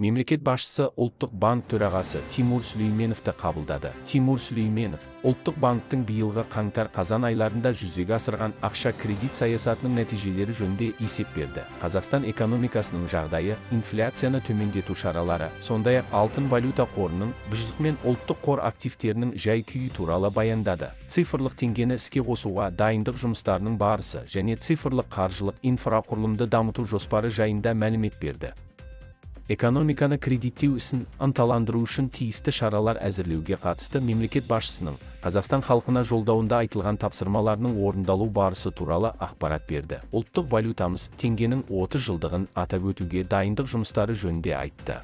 Мемлекет басшысы Ұлттық банк төрағасы Тимур Сүлейменовті қабылдады. Тимур Сүлейменов Ұлттық банктың биылғы қаңтар-қазан айларында жүзеге асырған ақша-кредит саясатының нәтижелері жөнінде есеп берді. Қазақстан экономикасының жағдайы, инфляцияны төмендету шаралары, сондай-ақ алтын валюта қорының бжзқ мен ұлттық қор активтерінің жай-күйі туралы баяндады. Цифрлық теңгені іске қосуға дайындық жұмыстарының барысы және цифрлық қаржылық инфрақұрылымды дамыту жоспары жайында мәлімет берді. Экономиканы кредиттеу ісін ынталандыру үшін тиісті шаралар әзірлеуге қатысты мемлекет басшысының Қазақстан халқына жолдауында айтылған тапсырмаларының орындалу барысы туралы ақпарат берді. Ұлттық валютамыз теңгенің 30 жылдығын атап өтуге дайындық жұмыстары жөнінде айтты.